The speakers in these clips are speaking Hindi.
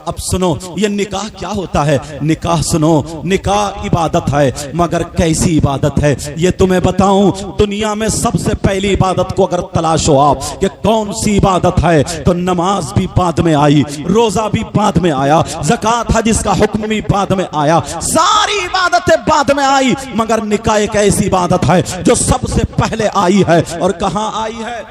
अब सुनो ये निकाह क्या होता है। निकाह सुनो, निकाह इबादत है, मगर कैसी इबादत है ये तुम्हें बताऊं। दुनिया में सबसे पहली इबादत को अगर तलाशो आप कि कौन सी इबादत है, तो नमाज भी बाद में आई, रोजा भी बाद में आया, ज़कात हज इसका हुक्म भी बाद में आया, सारी इबादतें बाद में आई, मगर निकाह एक ऐसी इबादत है जो सबसे पहले आई है। और कहां आई है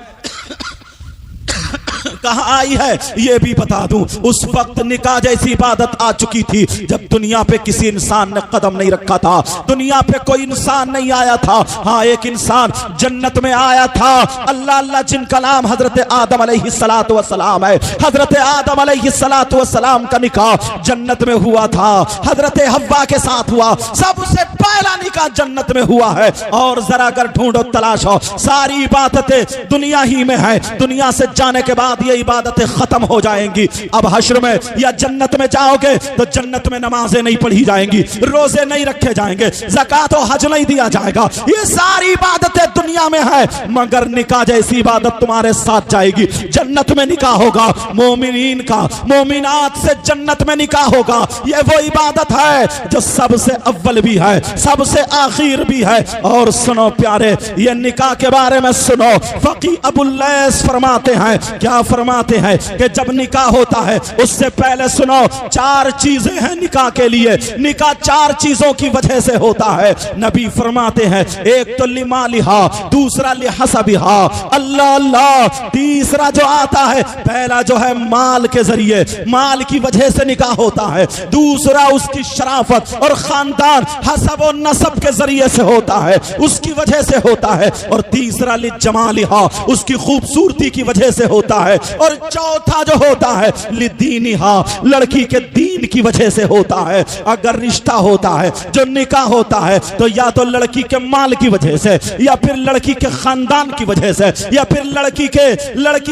कहां आई है ये भी बता दूं। उस वक्त निकाह जैसी इबादत आ चुकी थी जब दुनिया पे किसी इंसान ने कदम नहीं रखा था, दुनिया पे कोई इंसान नहीं आया था। हाँ, एक इंसान जन्नत में आया था, अल्लाह अल्लाह, जिनका नाम हजरत आदम अलैहिस्सलातु वस्सलाम है। हजरत आदम अलैहिस्सलातु वस्सलाम का निकाह जन्नत में हुआ था, हजरत हव्वा के साथ हुआ, सबसे पहला निकाह जन्नत में हुआ है। और जरा अगर ढूंढो तलाशो, सारी इबादतें दुनिया ही में है, दुनिया से जाने के बाद ये इबादतें खत्म हो जाएंगी। अब हश्र में या जन्नत में जाओगे तो जन्नत में नमाजें नहीं पढ़ी जाएंगी, रोजे नहीं रखे जाएंगे, ज़कात और हज नहीं दिया जाएगा। ये सारी इबादतें दुनिया में है, मगर निकाह जैसी इबादत तुम्हारे साथ जाएगी। जन्नत में निकाह होगा, मोमिनीन का, मोमिनात से जन्नत में निकाह होगा। ये वो इबादत है जो सबसे अव्वल भी है, सबसे आखिर भी है। और सुनो प्यारे, ये निकाह के बारे में सुनो, फकी अबुल लैस फरमाते हैं, क्या फरमाते हैं कि जब निकाह होता है उससे पहले सुनो, चार चीजें हैं निकाह के लिए। निकाह चार चीजों की वजह से होता है। नबी फरमाते हैं, एक तो लिमालिहा, दूसरा लिहसबिहा, अल्लाह अल्लाह, तीसरा जो आता है, पहला जो है माल के जरिए, माल की वजह से निकाह होता है। दूसरा उसकी शराफत और खानदान, हसब और नसब के जरिए से होता है, उसकी वजह से होता है। और तीसरा लिजमालिहा, उसकी खूबसूरती की वजह से होता है। और चौथा जो होता है लिदीनिहा, लड़की के दीन की वजह से होता है। अगर रिश्ता होता है, जो निकाह होता है, तो या तो लड़की के माल की वजह से, या फिर लड़की के खानदान की वजह से, या फिर लड़की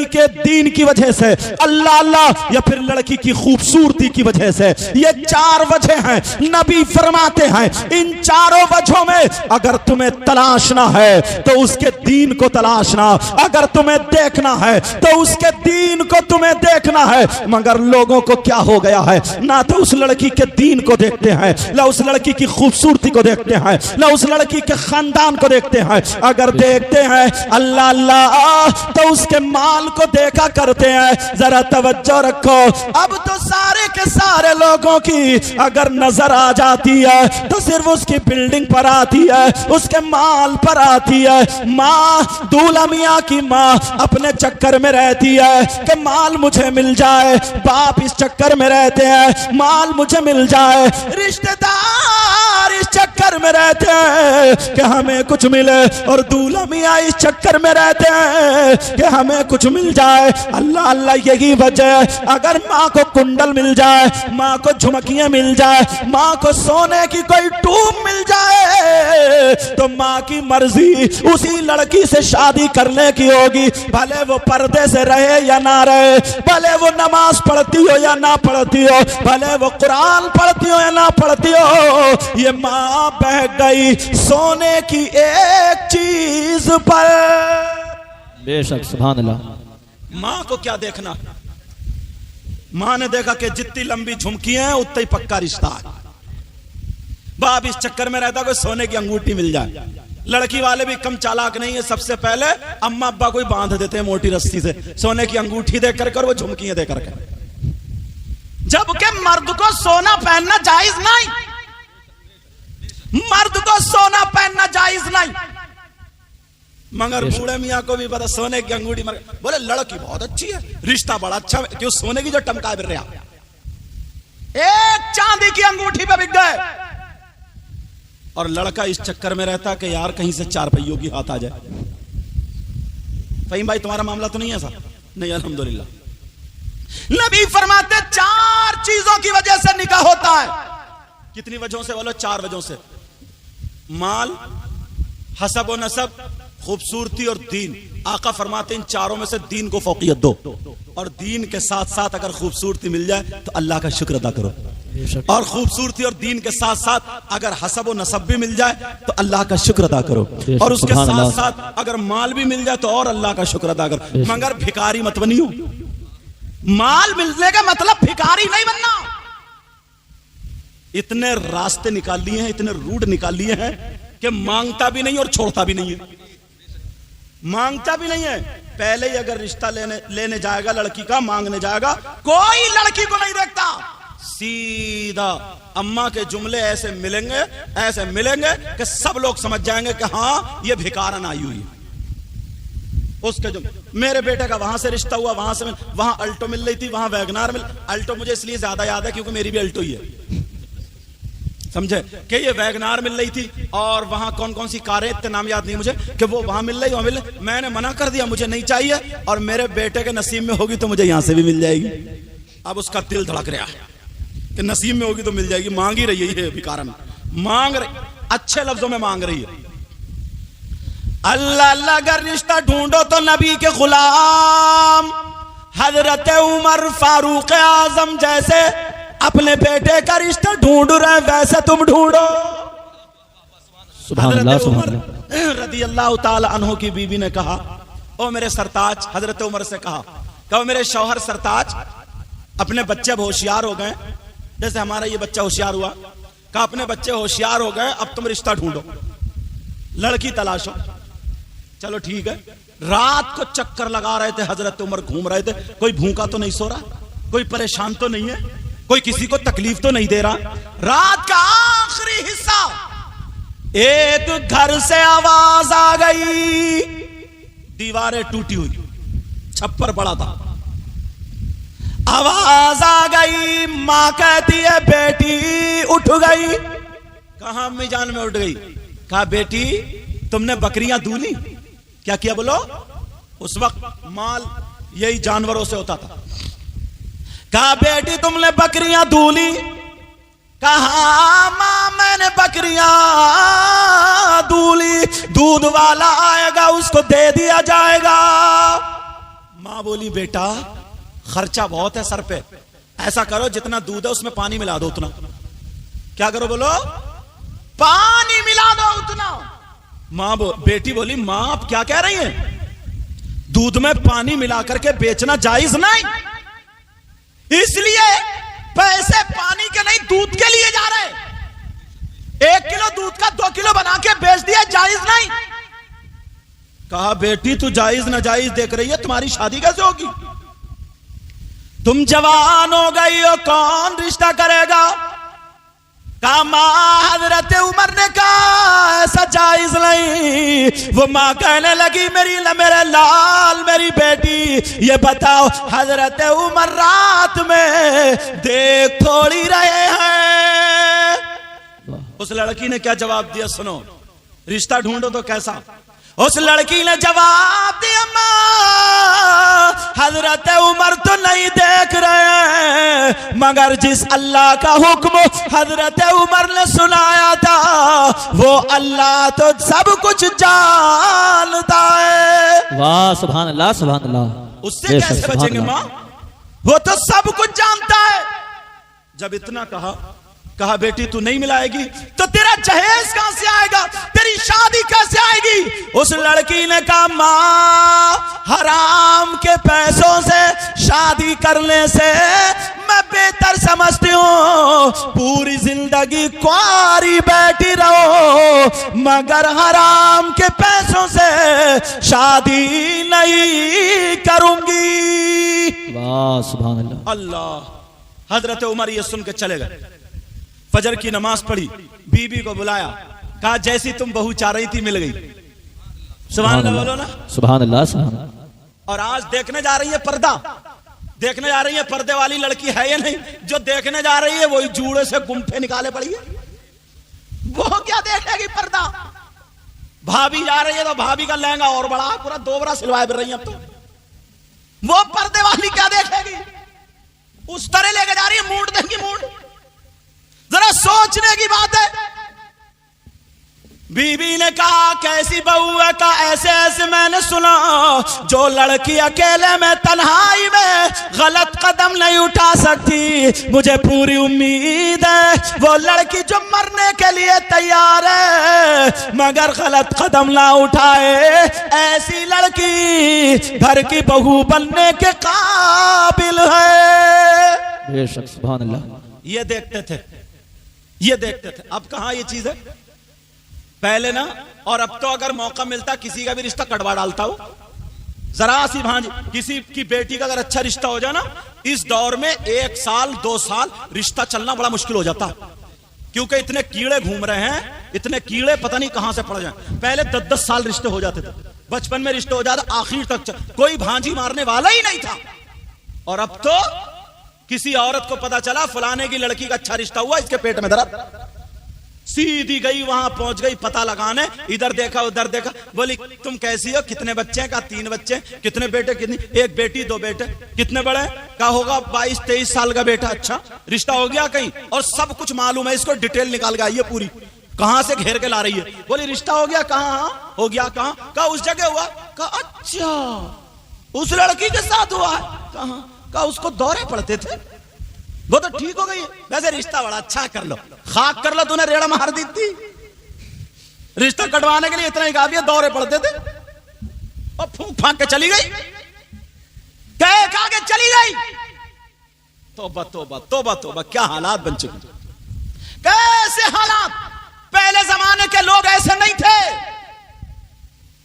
के दीन की वजह से, अल्लाह अल्लाह, या फिर लड़की की खूबसूरती की वजह से। ये चार वजह हैं। नबी फरमाते हैं इन चारों वजहों में अगर तुम्हें तलाशना है तो उसके दीन को तलाशना, अगर तुम्हें देखना है तो उसके दीन को तुम्हें देखना है। मगर लोगों को क्या हो गया है, ना तो उस लड़की के दीन को देखते हैं, ना उस लड़की की खूबसूरती को देखते हैं, ना उस लड़की के खानदान को देखते हैं। अगर देखते हैं अल्लाह अल्लाह तो उसके माल को देखा करते हैं। जरा तवज्जो रखो, अब तो सारे के सारे लोगों की अगर नजर आ जाती है तो सिर्फ उसकी बिल्डिंग पर आती है, उसके माल पर आती है। माँ, दूल्हा मियाँ की माँ अपने चक्कर में रहती है कि माल मुझे मिल जाए, बाप इस चक्कर में रहते हैं माल मुझे मिल जाए, रिश्तेदार इस चक्कर में रहते हैं कि हमें कुछ मिले, और दूल्हा मियाँ इस चक्कर में रहते हैं कि हमें कुछ मिल जाए। अल्लाह अल्लाह, यही वजह है। अगर माँ को कुंडल मिल जाए, माँ को झुमकियां मिल जाए, माँ को सोने की कोई टूब मिल जाए, तो माँ की मर्जी उसी लड़की से शादी करने की होगी, भले वो पर्दे से रहे या ना रहे, भले वो नमाज पढ़ती हो या ना पढ़ती हो, भले वो कुरान पढ़ती हो या ना पढ़ती हो। ये माँ बह गई सोने की एक चीज पर। बेशक, सुभान अल्लाह। माँ को क्या देखना, माँ ने देखा कि जितनी लंबी झुमकी है उतना ही पक्का रिश्ता है। बाप इस चक्कर में रहता कोई सोने की अंगूठी मिल जाए। लड़की वाले भी कम चालाक नहीं है, सबसे पहले अम्मा अब्बा को बांध देते हैं मोटी रस्सी से, सोने की अंगूठी दे करके और वो झुमकियां दे करके। जबकि मर्द को सोना पहनना जायज नहीं, मर्द को सोना पहनना जायज नहीं। मगर बूढ़े मियाँ को भी पता सोने की अंगूठी बोले लड़की बहुत अच्छी है, रिश्ता बड़ा अच्छा है, क्यों सोने की जो टमका बिर रहा, एक चांदी की अंगूठी पे बिक गए। और लड़का इस चक्कर में रहता कि यार कहीं से चार पहियों की हाथ आ जाए। फहीम भाई तुम्हारा मामला तो नहीं है ऐसा? नहीं, अल्हम्दुलिल्लाह। नबी फरमाते चार चीजों की वजह से निकाह होता है। कितनी वजहों से बोलो? चार वजहों से। माल, हसब व नसब, खूबसूरती और दीन। आका फरमाते इन चारों में से दीन को फौकियत दो, और दीन के साथ साथ अगर खूबसूरती मिल जाए तो अल्लाह का शुक्र अदा करो, और खूबसूरती और दीन के साथ साथ अगर हसब व नसब भी मिल जाए तो अल्लाह का शुक्र अदा करो, और उसके साथ साथ अगर माल भी मिल जाए तो और अल्लाह का शुक्र अदा करो। मगर भिखारी मत बनियो। माल मिलने का मतलब भिखारी नहीं बनना। इतने रास्ते निकाल लिए हैं, इतने रूट निकाल लिए हैं कि मांगता भी नहीं और छोड़ता भी नहीं है। मांगता भी नहीं है, पहले ही अगर रिश्ता लेने जाएगा लड़की का, मांगने जाएगा, कोई लड़की को नहीं देखता, सीधा अम्मा के जुमले ऐसे मिलेंगे कि सब लोग समझ जाएंगे कि हाँ ये भिखारन आई हुई है। उसके जो मेरे बेटे का वहां से रिश्ता हुआ, वहां अल्टो मिल रही थी, वहां वैगनार अल्टो मुझे इसलिए ज्यादा याद है क्योंकि मेरी भी अल्टो ही है, समझे, कि ये वैगनार मिल रही थी और वहां कौन कौन सी कारें, इतने नाम याद नहीं मुझे, कि वो वहां मिल रही, मैंने मना कर दिया, मुझे नहीं चाहिए, और मेरे बेटे के नसीब में होगी तो मुझे यहां से भी मिल जाएगी। अब उसका दिल धड़क रहा है कि नसीब में होगी तो मिल जाएगी। मांग ही रही है भिखारन, मांग रही, अच्छे लफ्जों में मांग रही है। अल्लाह अल्लाह अगर रिश्ता ढूंढो तो नबी के गुलाम हजरत उमर फारूक आजम जैसे अपने बेटे का रिश्ता ढूंढ रहे, वैसे तुम ढूंढो। हजरत उमर रदी अल्लाह ताला अन्हु की बीबी ने कहा, ओ मेरे सरताज, हजरत उमर से कहा मेरे शौहर सरताज, अपने बच्चे अब होशियार हो गए, जैसे हमारा ये बच्चा होशियार हुआ, कहा अपने बच्चे होशियार हो गए, अब तुम रिश्ता ढूंढो, लड़की तलाशो। चलो ठीक है। रात को चक्कर लगा रहे थे हजरत उमर, घूम रहे थे, कोई भूखा तो नहीं सो रहा, कोई परेशान तो नहीं है, कोई किसी को तकलीफ तो नहीं दे रहा। रात का आखिरी हिस्सा, एक घर से आवाज आ गई, दीवारें टूटी हुई, छप्पर पड़ा था, आवाज आ गई, मां कहती है बेटी उठ गई। कहां अम्मी जान में उठ गई? कहा बेटी तुमने बकरियां दूली? क्या किया बोलो? उस वक्त माल यही जानवरों से होता था। कहा बेटी तुमने बकरियां दूली? कहा मां मैंने बकरियां दूली, दूध वाला आएगा उसको दे दिया जाएगा। मां बोली बेटा खर्चा बहुत है सर पे, ऐसा करो जितना दूध है उसमें पानी मिला दो उतना। क्या करो बोलो? पानी मिला दो उतना। बेटी बोली मां आप क्या कह रही हैं? दूध में पानी मिला करके बेचना जायज नहीं, इसलिए पैसे पानी के नहीं दूध के लिए जा रहे, 1 किलो दूध का 2 किलो बना के बेच दिया, जायज नहीं। कहा बेटी तू जायज ना जायज देख रही है, तुम्हारी शादी कैसे होगी? तुम जवान हो गई हो, कौन रिश्ता करेगा? कहा मां, हजरत उमर ने कहा ऐसा जायज नहीं। वो मां कहने लगी मेरे लाल मेरी बेटी ये बताओ हजरत उमर रात में देख थोड़ी रहे हैं? उस लड़की ने क्या जवाब दिया सुनो, रिश्ता ढूंढो तो कैसा? उस लड़की ने जवाब दिया मां हजरत उमर तो नहीं देख रहे, मगर जिस अल्लाह का हुक्म हजरत उमर ने सुनाया था वो अल्लाह तो सब कुछ जानता है। वाह सुभान अल्लाह सुभान अल्लाह। उससे कैसे बचेंगे मां? वो तो सब कुछ जानता है। जब इतना कहा बेटी तू नहीं मिलाएगी तो तेरा जहेज कहां से आएगा, तेरी शादी कैसे आएगी? उस लड़की ने कहा मां हराम के पैसों से शादी करने से मैं बेहतर समझती हूं पूरी जिंदगी कुंवारी बैठी रहो, मगर हराम के पैसों से शादी नहीं करूंगी। वाह सुभान अल्लाह। अल्लाह। हजरत उमर ये सुन के चले गए, फजर की नमाज पढ़ी, बीबी को बुलाया, कहा जैसी तुम बहू चाह रही थी मिल गई। सुभान अल्लाह बोलो ना। सुभान अल्लाह सुभान अल्लाह। और आज देखने जा रही है पर्दा, देखने जा रही है पर्दे वाली लड़की है या नहीं? जो देखने जा रही है वही जूड़े से गुम्फे निकाले पड़ी है, वो क्या देखेगी पर्दा? भाभी जा रही है तो भाभी का लहंगा और बड़ा पूरा 2 बरा सिलवाए फिर रही है, अब तो वो पर्दे वाली क्या देखेगी? उस तरह लेके जा रही है, मूड देंगी मूड। जरा सोचने की बात है। बीबी ने कहा कैसी बहू है? का ऐसे ऐसे मैंने सुना जो लड़की अकेले में तन्हाई में गलत कदम नहीं उठा सकती, मुझे पूरी उम्मीद है वो लड़की जो मरने के लिए तैयार है मगर गलत कदम ना उठाए, ऐसी लड़की घर की बहू बनने के काबिल है। बेशक सुभान अल्लाह। ये देखते थे ये देखते थे। अब कहां ये चीज है, पहले ना, और अब तो अगर मौका मिलता किसी का भी रिश्ता कटवा डालता हो। जरा सी भांजी किसी की बेटी का अगर अच्छा रिश्ता हो जाए ना, इस दौर में 1 साल 2 साल रिश्ता चलना बड़ा मुश्किल हो जाता, क्योंकि इतने कीड़े घूम रहे हैं, इतने कीड़े पता नहीं कहां से पड़ जाए। पहले 10-10 साल रिश्ते हो जाते थे, बचपन में रिश्ते हो जाते, आखिर तक कोई भांजी मारने वाला ही नहीं था। और अब तो किसी औरत को पता चला फलाने की लड़की का अच्छा रिश्ता हुआ, इसके पेट में दर्द, सीधी गई वहां पहुंच गई पता लगाने, इधर देखा उधर देखा, बोली तुम कैसी हो, कितने बच्चे का, 3 बच्चे, कितने बेटे, कितनी, 1 बेटी 2 बेटे, कितने बड़े, का होगा 22-23 साल का बेटा, अच्छा रिश्ता हो गया कहीं, और सब कुछ मालूम है इसको, डिटेल निकाल के आई है पूरी, कहां से घेर के ला रही है। बोली रिश्ता हो गया, कहां हो गया, कहां, कहा उस जगह हुआ, कहा अच्छा उस लड़की के साथ हुआ है, कहां, कहा उसको दौरे पड़ते थे, वो तो ठीक हो गई है, वैसे रिश्ता बड़ा अच्छा कर लो, खाक कर लो, तूने रेड़ा मार दी थी, रिश्ता कटवाने के लिए इतना ही काफी है, दौरे पड़ते थे, और फूंक फांक के चली गई, कह के चली गई। तौबा तौबा तौबा तौबा, क्या हालात बन चुके, कैसे हालात, पहले जमाने के लोग ऐसे नहीं थे।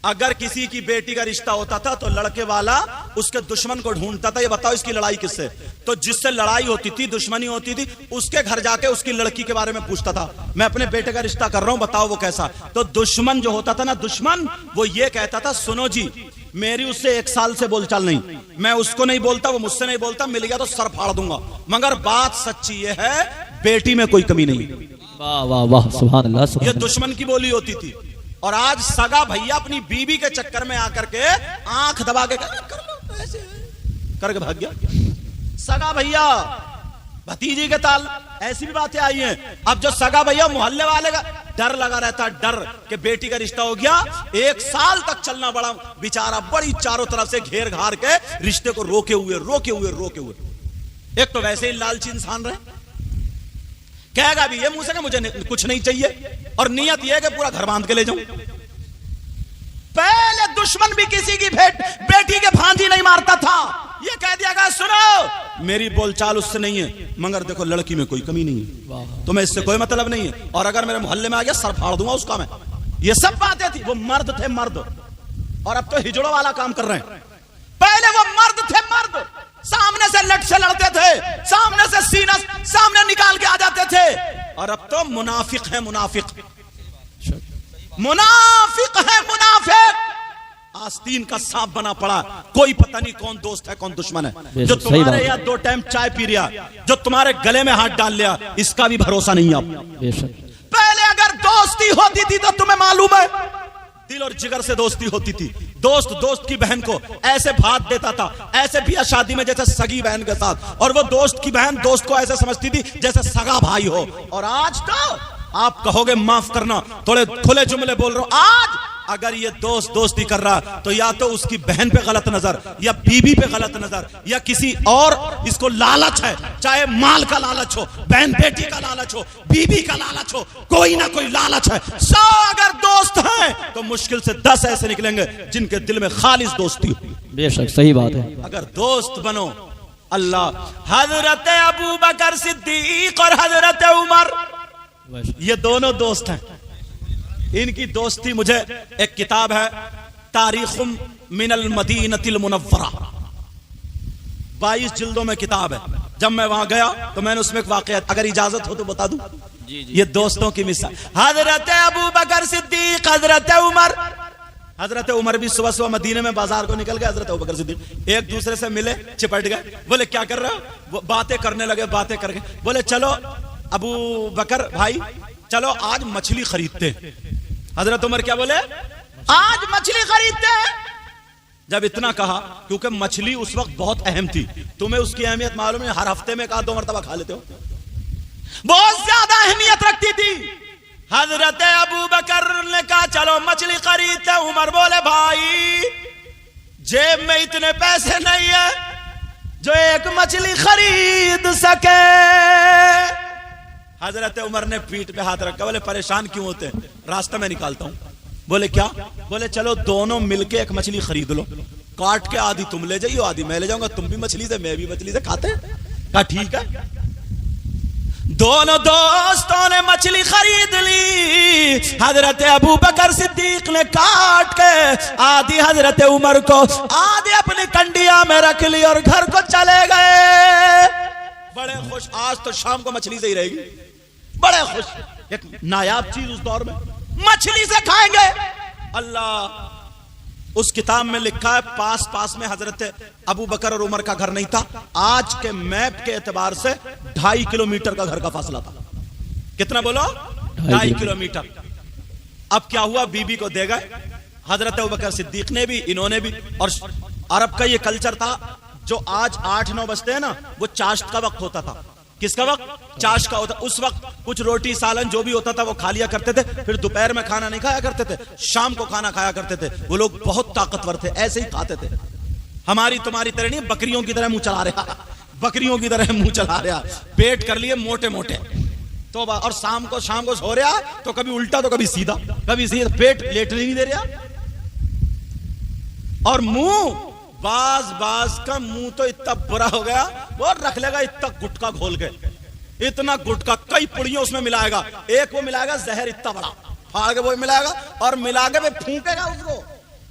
अगर किसी की बेटी का रिश्ता होता था तो लड़के वाला उसके दुश्मन को ढूंढता था, ये बताओ इसकी लड़ाई किससे, तो जिससे लड़ाई होती थी, दुश्मनी होती थी, उसके घर जाके उसकी लड़की के बारे में पूछता था, मैं अपने बेटे का रिश्ता कर रहा हूं, बताओ वो कैसा। तो दुश्मन जो होता था ना, दुश्मन, वो ये कहता था सुनो जी, मेरी उससे 1 साल से बोलचाल नहीं, मैं उसको नहीं बोलता, वो मुझसे नहीं बोलता, मिल गया तो सर फाड़ दूंगा, मगर बात सच्ची ये है बेटी में कोई कमी नहीं। वाह वाह वाह, सुभान अल्लाह, सुभान ये अल्लाह। दुश्मन की बोली होती थी। और आज सगा भैया अपनी बीबी के चक्कर में आकर के आंख दबा के कर लो ऐसे करके भाग गया, सगा भैया भतीजी के ताल, ऐसी भी बातें आई हैं। अब जो सगा भैया मोहल्ले वाले का डर लगा रहता है, डर कि बेटी का रिश्ता हो गया, 1 साल तक चलना बड़ा बेचारा, बड़ी चारों तरफ से घेर घार के रिश्ते को रोके हुए। एक तो वैसे ही लालची इंसान रहे, कहेगा भी ये मुंह से कि मुझे कुछ नहीं चाहिए, और नियत यह है कि पूरा घर बांध के ले जाऊं। पहले दुश्मन भी किसी की बेटी के भांजी नहीं मारता था, ये कह दिया गया सुनो मेरी बोलचाल उससे नहीं है, मगर देखो लड़की में कोई कमी नहीं है, तुम्हें इससे कोई मतलब नहीं है, और अगर मेरे मोहल्ले में आ गया सर फाड़ दूंगा उसका मैं। ये सब बातें थी, वो मर्द थे मर्द, और अब तो हिजड़ों वाला काम कर रहे हैं। पहले वो मर्द थे मर्द, सामने से लट से लड़ते थे, सामने से सीना सामने निकाल के आ जाते थे, और अब तो मुनाफिक है मुनाफिक, मुनाफिक है मुनाफिक, आस्तीन का सांप बना पड़ा, कोई पता नहीं कौन दोस्त है कौन दुश्मन है, जो तुम्हारे यहाँ 2 टाइम चाय पी लिया, जो तुम्हारे गले में हाथ डाल लिया, इसका भी भरोसा नहीं है। पहले अगर दोस्ती होती थी तो तुम्हें मालूम है, दिल और जिगर से दोस्ती होती थी, दोस्त दोस्त की बहन को ऐसे भात देता था, ऐसे बिया शादी में जैसे सगी बहन के साथ, और वो दोस्त की बहन दोस्त को ऐसे समझती थी जैसे सगा भाई हो। और आज तो आप कहोगे माफ करना, थोड़े खुले जुमले बोल रहा हूं, आज अगर ये दोस्त दोस्ती कर रहा तो या तो उसकी बहन पे गलत नजर, या बीबी पे गलत नजर, या किसी और, इसको लालच है, चाहे माल का लालच हो, बहन बेटी का लालच हो, बीबी का लालच हो, कोई ना कोई लालच है। 100 अगर दोस्त हैं तो मुश्किल से 10 ऐसे निकलेंगे जिनके दिल में खालिस दोस्ती हो। बेशक सही बात है। अगर दोस्त बनो, अल्लाह हजरत अबू बकर सिद्दीक और हजरत उमर, ये दोनों दोस्त हैं, इनकी दोस्ती, मुझे एक किताब है तारीख़ुम मिनल मदीनतिल मुनव्वरा, 22 जिल्दों में किताब है। जब मैं वहां गया तो मैंने उसमें एक वाक़या, अगर इजाजत हो तो बता दूं, ये दोस्तों की मिसाल, हजरत अबू बकर सिद्दीक, हजरत उमर। हजरत उमर भी सुबह सुबह मदीने में बाजार को निकल गए, हजरत अबू बकर सिद्दीक एक दूसरे से मिले, चिपट गए, बोले क्या कर रहे हो, बातें करने लगे, बातें करके बोले चलो अबू बकर भाई चलो आज मछली खरीदते हैं। हजरत उमर क्या बोले, आज मछली खरीदते हैं। जब इतना कहा, क्योंकि मछली उस वक्त बहुत अहम थी, तुम्हें उसकी अहमियत मालूम है, हर हफ्ते में 1-2 मरतबा खा लेते हो, बहुत ज्यादा अहमियत रखती थी। हजरत अबू बकर ने कहा चलो मछली खरीदते। उमर बोले भाई जेब में इतने पैसे नहीं है जो एक मछली खरीद सके। हजरत उमर ने पीठ पे हाथ रखा, बोले परेशान क्यों होते हैं, रास्ता में निकालता हूं। बोले क्या, बोले चलो दोनों मिलके एक मछली खरीद लो, काट के आधी तुम ले जाइयो आधी मैं ले जाऊंगा, तुम भी मछली से मैं भी मछली से खाते हैं। कहा ठीक है। दोनों दोस्तों ने मछली खरीद ली। हजरत अबू बकर सिद्दीक ने काट के आधी हजरत उमर को, आधी अपनी कंडिया में रख ली और घर को चले गए बड़े खुश। आज तो शाम को मछली से ही रहेगी, बड़े खुश। एक नायाब चीज उस दौर में, मछली से खाएंगे। अल्लाह, उस किताब में लिखा है पास पास में हजरत अबू बकर और उमर का घर नहीं था। आज के मैप के एतबार से 2.5 किलोमीटर का घर का फासला था। कितना बोलो? 2.5 किलोमीटर। अब क्या हुआ, बीबी को दे गए हजरत अबू बकर सिद्दीक ने भी, इन्होंने भी। और अरब का ये कल्चर था, जो आज 8-9 बजते हैं ना, वो चाश्त का वक्त होता था। किसका वक्त? चाश का होता। उस वक्त कुछ रोटी सालन जो भी होता था वो खा लिया करते थे। फिर दोपहर में खाना नहीं खाया करते थे, शाम को खाना खाया करते थे। वो लोग बहुत ताकतवर थे, ऐसे ही खाते थे। हमारी तुम्हारी तरह नहीं, बकरियों की तरह मुंह चला रहा, बकरियों की तरह मुंह चला रहा, पेट कर लिए मोटे मोटे। तो और शाम को सो रहा तो कभी उल्टा तो कभी सीधा, पेट लेटने नहीं दे रहा। और मुंह, बाज का मुंह तो इतना बुरा हो गया, वो रख लेगा इतना गुटखा घोल के, इतना गुटखा, कई पुड़ियों उसमें मिलाएगा। एक वो मिलाएगा जहर इतना बड़ा, फाड़ के वो मिलाएगा और मिला के फूकेगा उसको,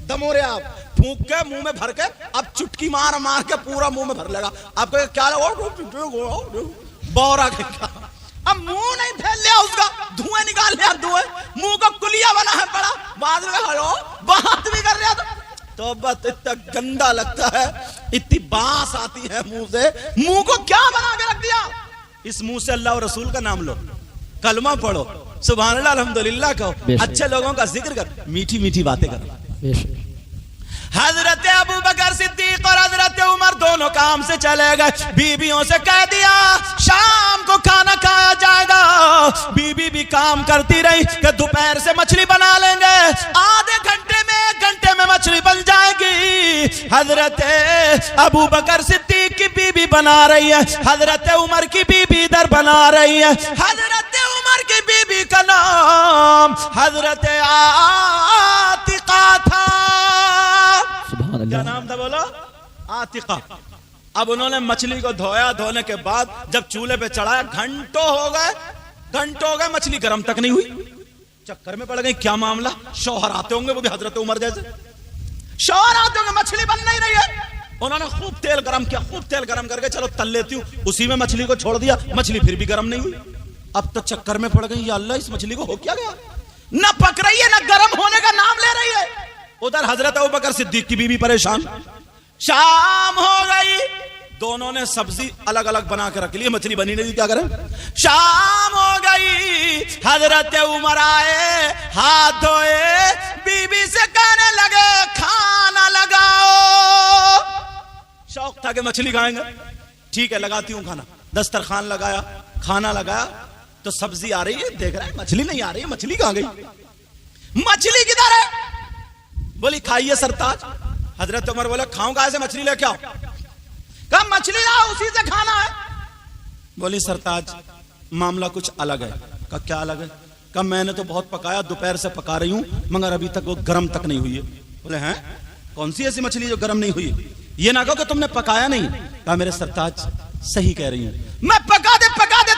दमोरे आप फूक के मुंह में भर के, अब चुटकी मार मार के पूरा मुंह में भर लेगा। आपको क्या बौरा के, अब मुंह नहीं फैल लिया उसका, धुएं निकाल लिया, धुएं मुंह को कुलिया बना है बड़ा, बाद में हलो बात भी कर रहा तो बस इतना गंदा लगता है, इतनी बांस आती है मुंह से। मुंह को क्या बना के रख दिया? इस मुंह से अल्लाह और रसूल का नाम लो, कलमा पढ़ो, सुभान अल्लाह अल्हम्दुलिल्लाह कहो, अच्छे लोगों का जिक्र कर, मीठी मीठी बातें करो। हजरत अबू बकर सिद्दीक और हजरत उमर दोनों काम से चले गए। बीबियों से कह दिया शाम को खाना खाया जाएगा। बीबी भी काम करती रही कि दोपहर से मछली बना लेंगे, आधे घंटे में 1 घंटे में मछली बन जाएगी। हजरत अबू बकर सिद्दीक की बीबी बना रही है, हजरत उमर की बीबी इधर बना रही है। हजरत उमर की बीबी का नाम हजरत आतिका था। क्या नाम था बोलो? आतिका। अब उन्होंने मछली को धोया, धोने के बाद जब चूल्हे पे चढ़ाया, घंटों हो गए, मछली गर्म तक नहीं हुई। चक्कर में पड़ गई, क्या मामला? शौहर आते होंगे, वो भी हजरत उमर जैसे शौहर आते होंगे, मछली बन नहीं रही है। उन्होंने खूब तेल गरम किया, खूब तेल गरम करके चलो तल लेती हूँ, उसी में मछली को छोड़ दिया, मछली फिर भी गरम नहीं हुई। अब तो चक्कर में पड़ गई, या अल्लाह इस मछली को हो क्या गया, न पक रही है, न गर्म होने का नाम ले रही है। उधर हजरत अबू बकर सिद्दीक की बीवी परेशान। शाम हो गई, दोनों ने सब्जी अलग अलग बना के रख ली, मछली बनी नहीं, क्या करें? शाम हो गई, हजरत उमर आए, हाथ धोए, बीबी से कहने लगे खाना लगाओ। शौक था कि मछली खाएंगे, ठीक है लगाती हूं खाना। दस्तरखान लगाया, खाना लगाया, तो सब्जी आ रही है, देख रहा है मछली नहीं आ रही है, मछली कहां गई? मछली किधर है? बोली खाइए सरताज। हजरत उमर बोले खाऊंगा, ऐसे मछली लेके आओ। कहा मछली लाओ, उसी से खाना है। बोली सरताज मामला कुछ अलग है। कहा क्या अलग है? कहा मैंने तो बहुत पकाया, दोपहर से पका रही हूं, मगर अभी तक वो गर्म तक नहीं हुई है। बोले हैं कौन सी ऐसी मछली जो गर्म नहीं हुई? ये ना कहो कि तुमने पकाया नहीं। कहा मेरे सरताज सही कह रही हूं, मैं पका दे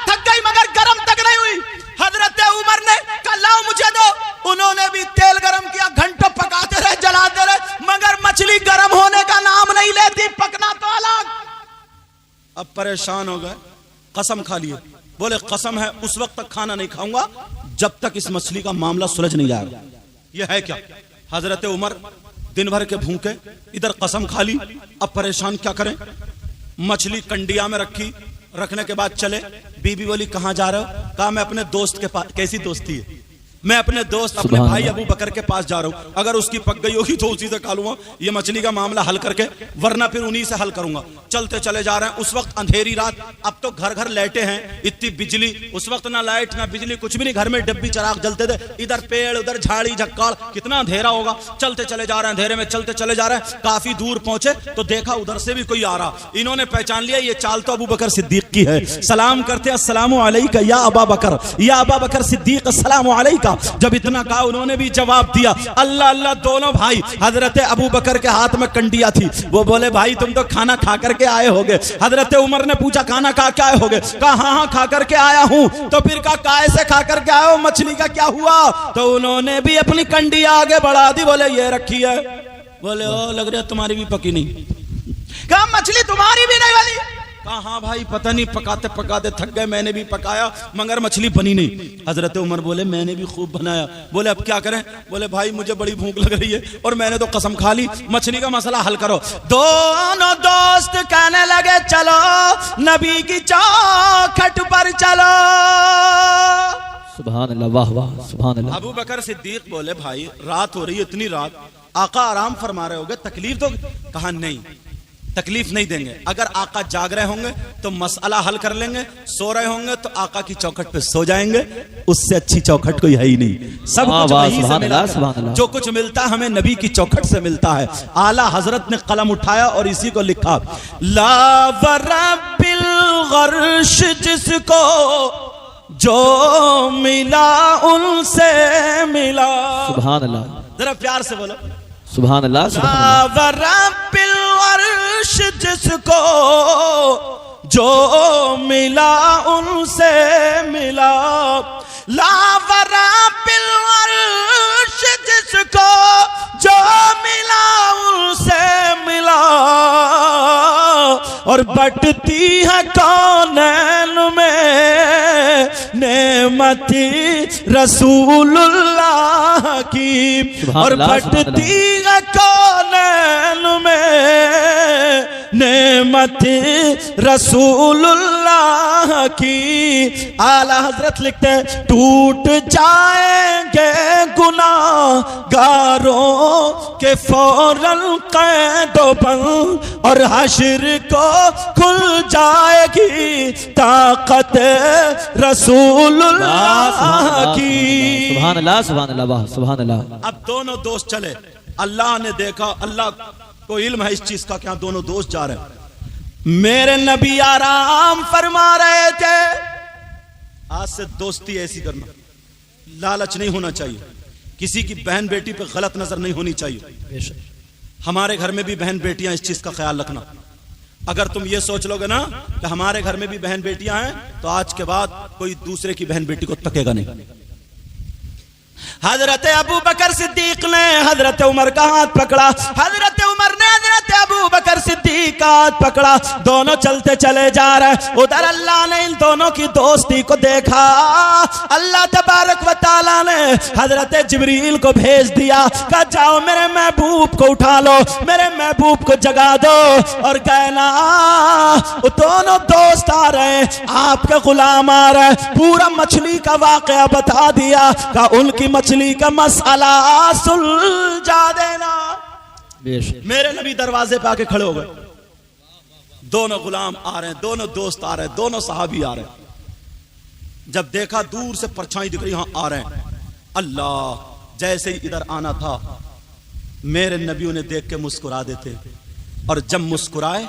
थक गई, मगर गर्म तक नहीं हुई। हजरत उमर ने कहा लाओ मुझे दो। उन्होंने भी तेल गरम किया, घंटों पकाते रहे, जलाते रहे, मगर मछली गरम होने का नाम नहीं लेती, पकना तो अलग। अब परेशान हो गए, कसम खा लिए। बोले कसम है उस वक्त तक खाना नहीं खाऊंगा जब तक इस मछली का मामला सुलझ नहीं जाएगा। यह है क्या? हजरत उमर दिन भर के भूखे, इधर कसम खा ली, अब परेशान क्या करें? मछली कंडिया में रखी, रखने के बाद चले। बीबी बोली कहां जा रहे हो? कहा मैं अपने दोस्त के पास। कैसी दोस्ती है? मैं अपने दोस्त अपने भाई अबू बकर के पास जा रहा हूं, अगर उसकी पक गई होगी तो उसी से खा लूंगा, ये मछली का मामला हल करके, वरना फिर उन्हीं से हल करूंगा। चलते चले जा रहे हैं। उस वक्त अंधेरी रात, अब तो घर घर लाइटें हैं, इतनी बिजली, उस वक्त ना लाइट ना बिजली, कुछ भी नहीं, घर में डिब्बी चिराग जलते थे, इधर पेड़ उधर झाड़ी झक्काड़, कितना अंधेरा होगा। चलते चले जा रहे हैं, अंधेरे में चलते चले जा रहे हैं। काफी दूर पहुंचे तो देखा उधर से भी कोई आ रहा। इन्होंने पहचान लिया ये चाल तो अबू बकर सिद्दीक की है। सलाम करते अस्सलामु अलैका या अबा बकर, या अबा बकर सिद्दीक अस्सलामु अलैका। क्या? जब इतना कहा उन्होंने भी जवाब दिया, अल्लाह अल्लाह। दोनों भाई, हजरत अबू बकर के हाथ में कंडिया थी, वो बोले भाई तुम तो खाना खा करके आए होगे। हजरत उमर ने पूछा खाना खा के आए होगे? कहा हाँ हाँ खा करके आया हूं। तो फिर कहा काय से खा करके आए हो, मछली का क्या हुआ? तो उन्होंने भी अपनी कंडिया आगे बढ़ा दी, बोले ये रखी है। बोले ओ लग रहा तुम्हारी भी पकी नहीं। कहा मछली तुम्हारी भी नहीं वाली? कहा हाँ भाई पता नहीं, पकाते पकाते थक गए, मैंने भी पकाया मगर मछली बनी नहीं। हजरत उमर बोले मैंने भी खूब बनाया। बोले अब क्या करें? बोले भाई मुझे बड़ी भूख लग रही है और मैंने तो कसम खा ली, मछली का मसला हल करो। दोनों दोस्त कहने लगे चलो नबी की चौखट पर चलो। सुभान अल्लाह, वाह वाह, सुभान अल्लाह। अबू बकर सिद्दीक बोले भाई रात हो रही है, इतनी रात, आका आराम फरमा रहे होगे, तकलीफ दो? कहा नहीं तकलीफ नहीं देंगे। अगर आका जाग रहे होंगे तो मसला हल कर लेंगे, सो रहे होंगे तो आका की चौखट पे सो जाएंगे। उससे अच्छी चौखट कोई है ही नहीं। सब कुछ वहीं से मिला, जो कुछ मिलता है हमें नबी की चौखट से मिलता है। आला हजरत ने कलम उठाया और इसी को लिखा, ला वरब्बिल गर्श जिसको जो मिला उनसे मिला। सुभान अल्लाह, जरा प्यार से बोलो सुभान अल्लाह, सुभान अल्लाह। रब्बिल अर्श जिसको जो मिला उनसे मिला, ला रब्बिल अर्श जिसको जो मिला उनसे मिला। और बटती है कौनैन में नेमती रसूलुल्लाह की, और बटती है कौनैन में नेमती रसूलुल्लाह की। आला हजरत लिखते हैं टूट जाएंगे गुनाहगारों के फौरन कैदो बंद, और हश्र को खुल जाएगी ताकत रसूलुल्लाह की। सुभान अल्लाह, सुभान अल्लाह, वाह सुभान अल्लाह। अब दोनों दोस्त चले, अल्लाह ने देखा, अल्लाह को इल्म है इस चीज का, क्या दोनों दोस्त जा रहे हैं। मेरे नबी आराम फरमा रहे थे। आज से दोस्ती ऐसी करना, लालच नहीं होना चाहिए, किसी की बहन बेटी पे गलत नजर नहीं होनी चाहिए। हमारे घर में भी बहन बेटियां, इस चीज का ख्याल रखना। अगर तुम ये सोच लोगे ना कि हमारे घर में भी बहन बेटियां हैं तो आज के बाद कोई दूसरे की बहन बेटी को तकेगा नहीं। हजरत अबू बकर सिद्दीक ने हजरत उमर का हाथ पकड़ा, हजरत उमर ने हजरत अबू बकर सिद्दीक का हाथ पकड़ा। दोनों चलते चले जा रहे। उधर अल्लाह ने इन दोनों की दोस्ती को देखा। अल्लाह तबारक व तआला ने हजरत जिब्रील को भेज दिया, कहा जाओ मेरे महबूब को उठा लो, मेरे महबूब को जगा दो। और कहना दोनों दोस्त आ रहे, आपके गुलाम आ रहे। पूरा मछली का वाकया बता दिया, कहा उनकी मछली का मसला सुलझा देना। मेरे नबी दरवाजे पे आके खड़े हो गए। दोनों गुलाम आ रहे हैं, दोनों दोस्त आ रहे हैं, दोनों सहाबी आ रहे हैं। जब देखा दूर से परछाई दिख रही, यहां आ रहे हैं। अल्लाह, जैसे ही इधर आना था मेरे नबियों ने देख के मुस्कुरा देते, और जब मुस्कुराए